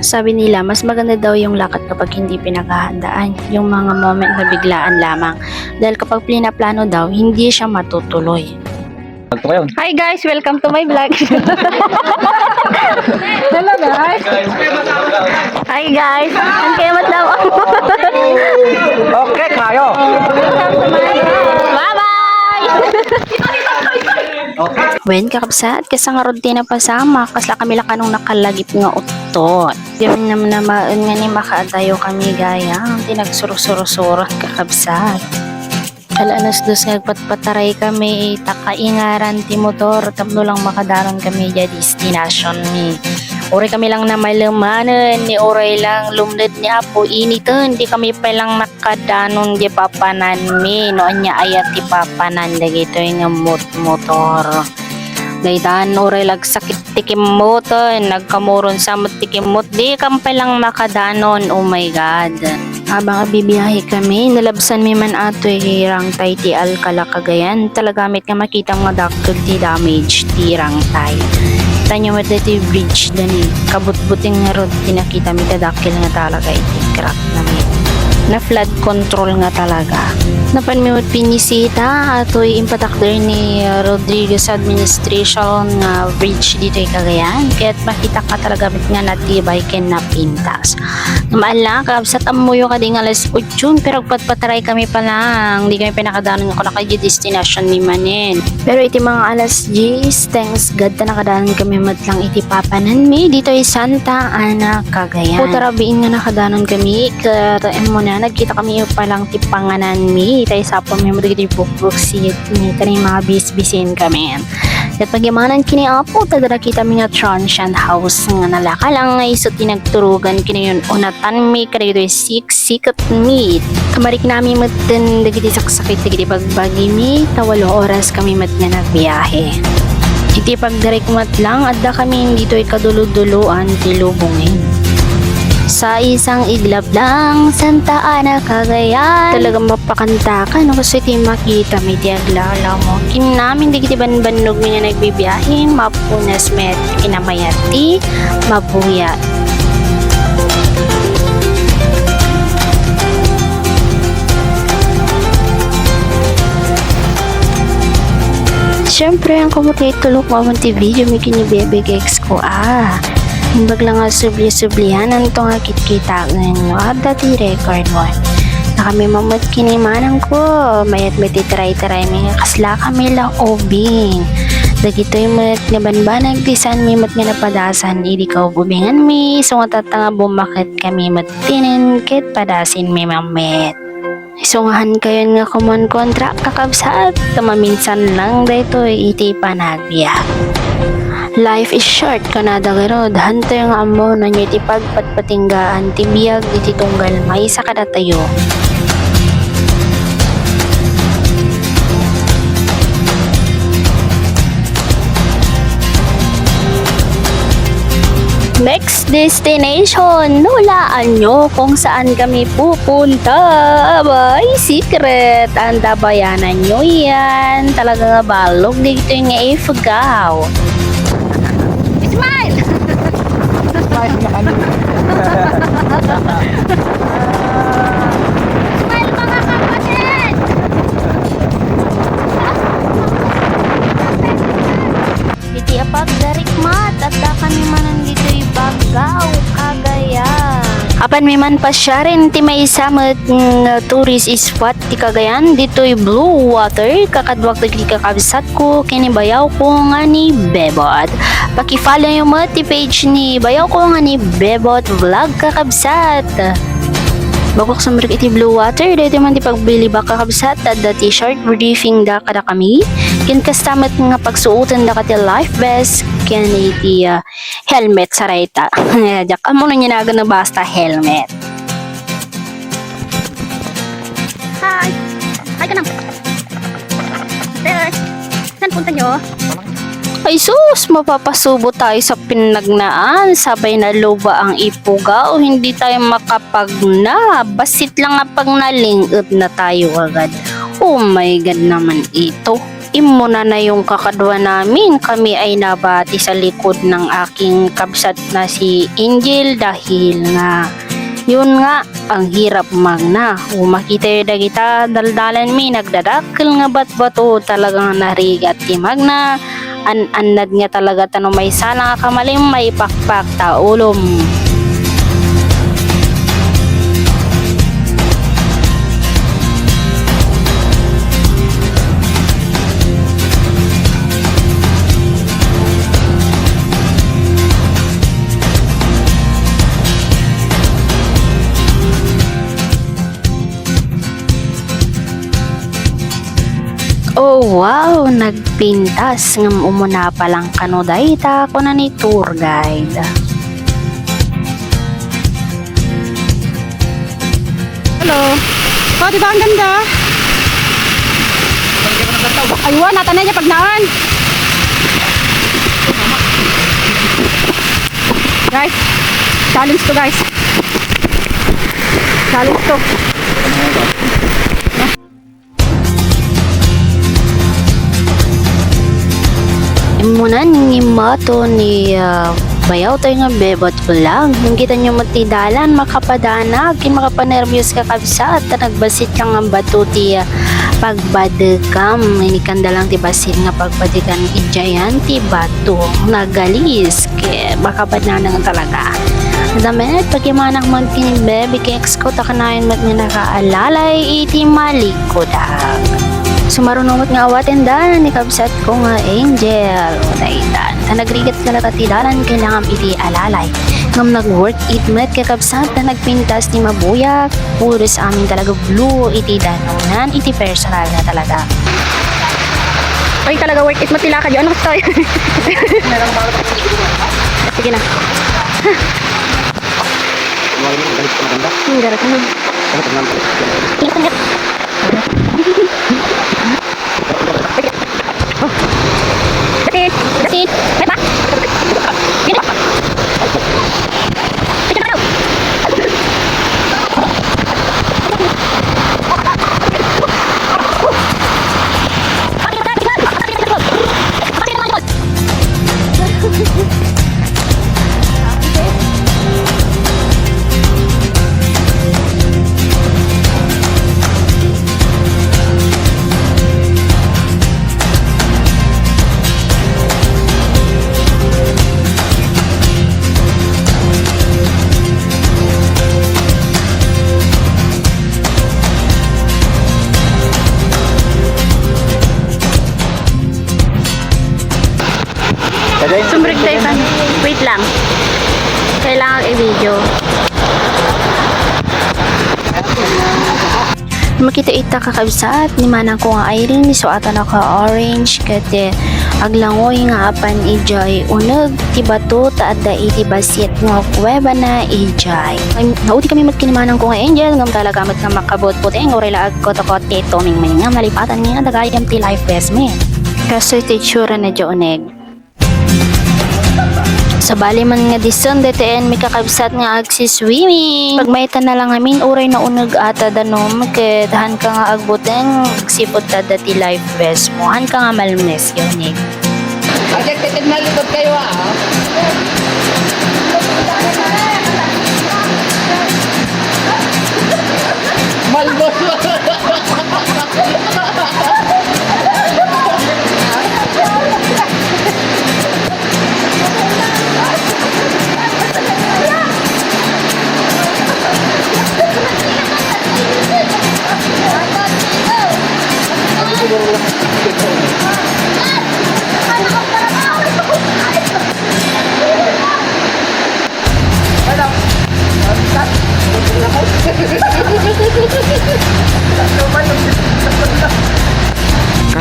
Sabi nila, mas maganda daw yung lakad kapag hindi pinaghahandaan, yung mga moment na biglaan lamang. Dahil kapag pinaplano daw, hindi siya matutuloy. Hi guys! Welcome to my vlog! Hello guys! Hi guys! Ang kemat daw ako! Okay, kayo. Bye-bye! Wen kakabsat, kasang rutina pasama, kasla kami lakanong nakalagip nga utot. Gamin naman na maan nga ni makaadayo kami gaya, tinagsurusuro-suron kakabsat. Alanas dos ngagpatpataray kami, takaingaran ti motor, tapno lang makadaron kami ya destination ni. Oray kami lang na malamanan, ni oray lang lumlad ni Apo initan, di kami palang nakadanon di papanan mi, noon niya ayat ti papanan, dagito yung motor. Gaytaan oray lag sakit tikimot, nagkamuron sa mot tikimot, di kami palang makadanon, oh my god. Habang bibiyahe kami, nalabsan mi man ato hirang tay ti Alcala Cagayan, talagamit nga makita nga dakkel ti damage ti rangtay. Tanyo mo ti bridge dani, kabut-buting nga road tinakita mi kadakkel nga talaga iti crack namin. Na flood control nga talaga. Napan mi pinisita ato'y impatakder ni Rodriguez Administration nga bridge dito ay Cagayan. Kaya't makita ka talaga nga natibay ken napintas. Namaan lang, kabsat amuyo ka din alas 8, pero patpataray kami pa lang. Hindi kami pinakadanan ako naka-destination ni Manin. Pero iti mga alas 10, thanks God na nakadanan kami matlang iti papanan mi. Dito ay Santa Ana, Cagayan. Putarabiin nga nakadanan kami, karaem mo na, nagkita kami yung palang tipanganan mi. Tayo sa po may magiging bukbuksit ni taning mga bis-bisin kami. At pagyamanan kini Apo, tadara kita mi nga transient house nga nalaka lang nga iso tinagturugan kini yun unatan mi kada ito sikat meat. Kamarik nami matin dagiti saksakit dagiti bagbagi mi, tawalo oras kami mat nga nagbiyahe. Iti pagdirek mat lang, adda kami dito ay kaduluduluan ti lubungin. Sa isang iglap lang, Santa Ana, Cagayan. Talagang mapakanta ka, no? Kasi di makita, may diaglala mo. Kinamin, di kiti banbanog mo niya nagbibiyahin, mapunas met, kinamayati, mabuya. Siyempre, ang kumutay tulok mo ang video, may kinibibig-ex ko, Imbag lang nga subli-sublihan ang nga kitkita ng dati record mo. Na kami mamot kinimanang ko. Mayat may titry-try mga kasla kami lang obing. Dagito'y mat nga banbanag tisan mi mat nga napadasan. Hindi ka ubingan mi. So nga tatanga bumakit kami mat tinin kit padasin mi mamit. Isungahan kayo nga kumon kontra kakabsat. Kamaminsan lang dito iti panagbiya. Life is short, kanada garod. Hantay nga amo na niya tipagpatpatinggaan, tibiyag, iti tunggal, may isa kada tayo. Next destination, nulaan nyo kung saan kami pupunta. Abay, secret. Ang tabayanan nyo yan. Talaga nga balog dito yung ifagaw. Smile! Smile na kami. Smile mga kapatid! Iti apag darik mat at kami manan dito'y Bagaw, Cagayan. Apan may man pa siya rin ti may samat tourist spot ti Cagayan dito'y Blue Water. Kakadwag ti kakabsat ko kinibayaw ko nga ni Bebot. Paki-follow yung mga ti page ni bayaw ko nga ni Bebot Vlog kakabsat. Bagok sa marik iti Blue Water, dito man ti pagbili ba kakabsat at da t-shirt briefing da kada kami. Kin kastamat nga pagsuotan da kati life vest, kin iti helmet sa rayta. Diyak amo na niya na basta helmet. Hi! Hi ka na! Sir! Saan punta nyo? Ay sus, mapapasubo tayo sa pinagnaan. Sabay na loba ang ipuga o hindi tayo makapagna. Basit lang nga pag nalingod na tayo agad. Oh my God naman ito. imo na yung kakadwa namin. Kami ay nabati sa likod ng aking kabsat na si Angel dahil nga yun nga ang hirap magna. Makita yung dagita daldalan mi nagdadakil nga bato talagang narigat ti magna. Anad nga talaga tanong may sala nga kamalim may pakpak ta ulom. Oh wow, nagpintas ng umuna palang kanuday ta ko na ni tour guide. Hello. Oh, di ba ang ganda? Ayun, natanay niya pagnaan. Guys, challenge to guys. Challenge to. Muna ni mato ni bayaw tayo nga bebot vlog. Yung kita nyo matidalan, makapadanag, makapanervyos ka kabsa at nagbasit ka nga batuti pagbadekam. Inikanda lang ti basit nga pagbadikan ijayan ti bato. Nagalis, ke makapadanag talaga. Damenet, pagkimanak magkinibebe, kaya ko takanayin mat nga nakaalalay, iti malikodag. Sumarunumot nga awatin dalan ni kabsat ko nga Angel. Daitan. Nagrigat ka na tatidalan kailangan iti alalay. Ngam nag-work it met kakabsat na nagpintas ni mabuyak. Puris amin talaga blue iti danunan iti personal na talaga. Ay, talaga work it mo tila ka dyan. Ano gusto tayo? Sige na. Gara ka na. That's it. Wait ba? Gini. Pwede na daw. Sumbrek tayo pa. Wait lang. Kailangan i-video. Makita ita kakabsat ni manang ko nga Irene so ata naka orange kate aglangoy nga apan ijay uneg ti bato taadda iti basit nga kuweba na ijay. Nauti kami magkinimanang ko nga Angel ngam talaga mat nga makabot puti ang orela ag kotokote toming maninga malipatan nga dagayam ti life best me. Kaso iti tsura na joneg. Sa bali man nga dison DTN may kakabsat nga agsi-swimming. Pagmayta na lang amin uray na unag ata danom kaya tahan ka nga agbuteng sipot ta dati life vest mo. Han ka nga malmes yun eh. Ajak titig na likod kayo Malbos.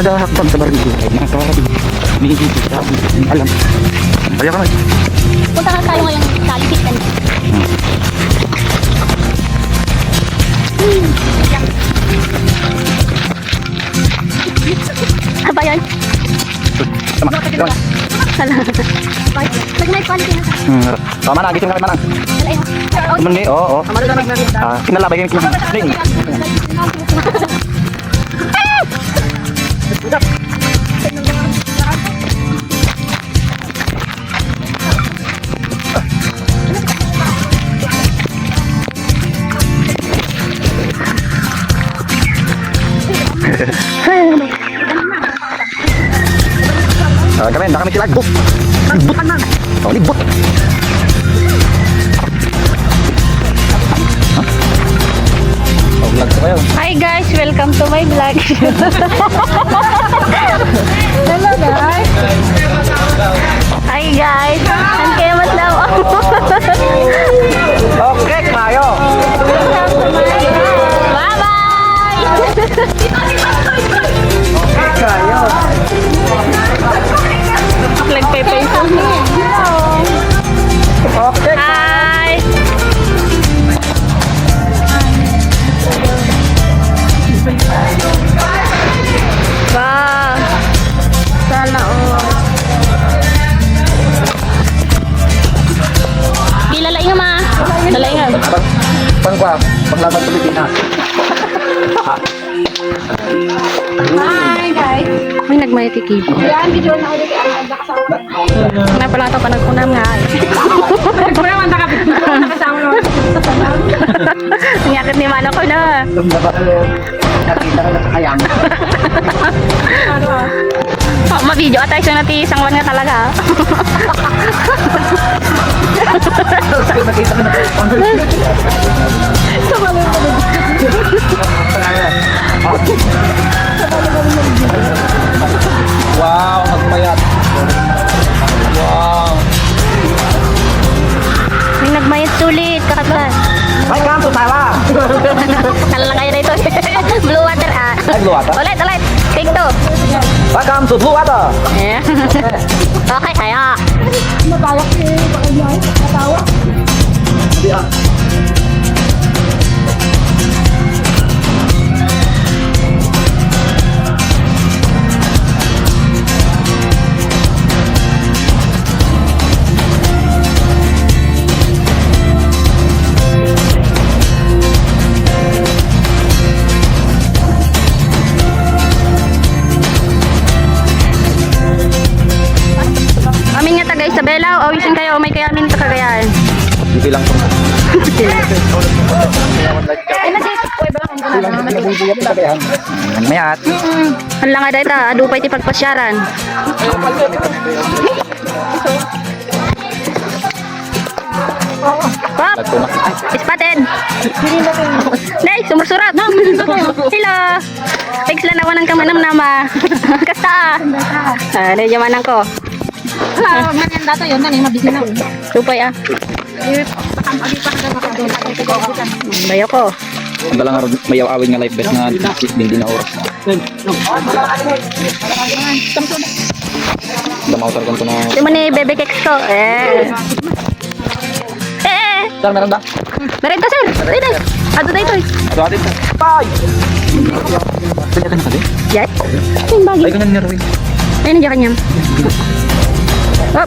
Kada hakbang sa barangay ay nakakarating. Minigit sa alam. Kaya ka na. Punta ka tayo ngayon sa Lipitan. Ano ba yan? Tama. Tama. Nag-night quality na sa. Tama na, gising ka naman. Tumangi, oo. Kinalabay yung kinalabay. Ayan, baka may sila. Libot. Libot na. Oh, libot. Oh, vlog ko kayo. Hi guys, welcome to my vlog. Hello guys. Hi guys. Ang kemas lang ako. Okay, kayo. Bye-bye. Kayo. Nagpe-peso. Okay. Hi. Wow. Sana all. Kilala nga ma. Dala nga. Pangkwa, panglaban sa Pilipinas. Hi guys. May nagmayatiki. Yan, video na ulit. Ano pala ito, panagkunam nga. Nagkunam, ang nakasama naman. Ang yakit ni Mano ko na. Nakita ka na sa kayang. Oh, ma-video at tayo na ti isang nga talaga. Nakita ka na. Wow, nagmayat. Wow. May nagmayat sulit, kakatan. Welcome to Taiwan. Nalala kayo na ito. Blue water ah. Ay, blue water? Ulit. Take two. Welcome to Blue Water. Yeah. Okay, kaya. Amin nga taga Isabela, awisin kayo, may kaya amin sa Cagayan. Hindi lang po. Mayat. Hala nga dahil ta, adu pa iti pagpasyaran. Pop! Spotted! Nay, sumursurat! Hello! Pixla na ako ng kamanam nama. Kasta! Ano yung manang ko? Ganyan dato yun, nani mabisi na. Supay ah. Bayo ko. Ang dalang nga may awin nga life vest nga hindi na oras. Damautar ko na. Ito mo ni Bebe Kex ko. Sir, meron ba? Meron ka sir. Ay, ay. Ato tayo ito. Ito atin. Bye! Kanya ka kasi? Yes? Yung bagay. Ay, ganyan nga rin. Ay, nandiyan kanyam. Hop.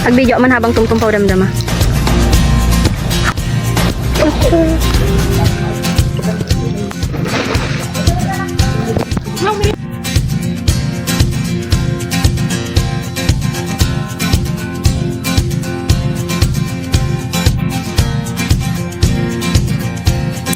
Ag-video man habang tungtong pa damdama.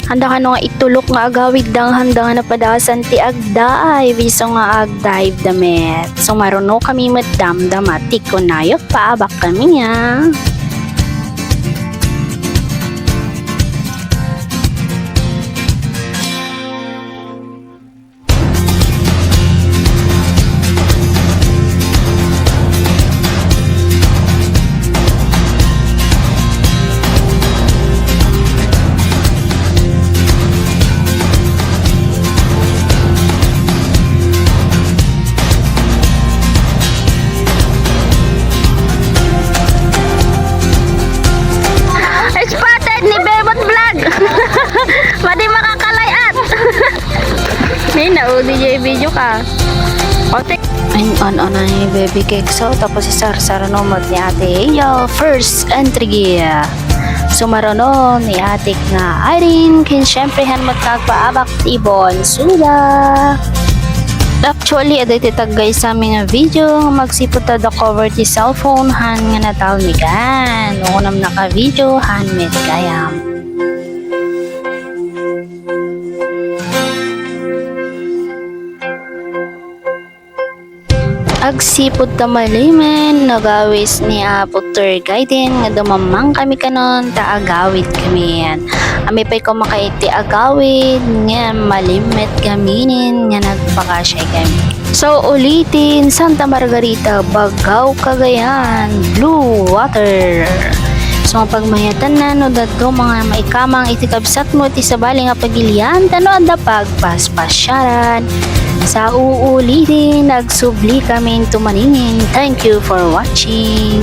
Handa ka nga itulok nga agawid dang handa nga napadasan ti agdaay biso nga agdive damit. So maruno kami matdamdamatik ko nayo paabak kami nga. Spotted ni Bebot Vlog. Madi makakalayat. May na-ODJ video ka. Otek. Ay, on ni Baby Kekso. Tapos si Sar nomot ni ate. Yo, first entry gear. Sumarono ni ate nga Irene. Kin syempre han magkagpaabak tibon. Suda. Actually, aday titagay sa aming nga video nga magsipot ta the cover ti cellphone han nga natalmigan. Unam naka-video han met kayam. Agsipod tamalimen, nagawis ni Apo tour guide nga dumamang kami kanon, taagawid kami yan. Ami pa'y kumakaiti agawid, nga malimit gaminin, nga nagpakasya kami. So ulitin, Santa Margarita, Bagaw, Cagayan, Blue Water. So pagmayatan na no dato mga maikamang itikabsat mo iti sabali nga pagilian tano anda pagpaspasyaran. Sa uulitin, nagsubli kami tumaningin. Thank you for watching.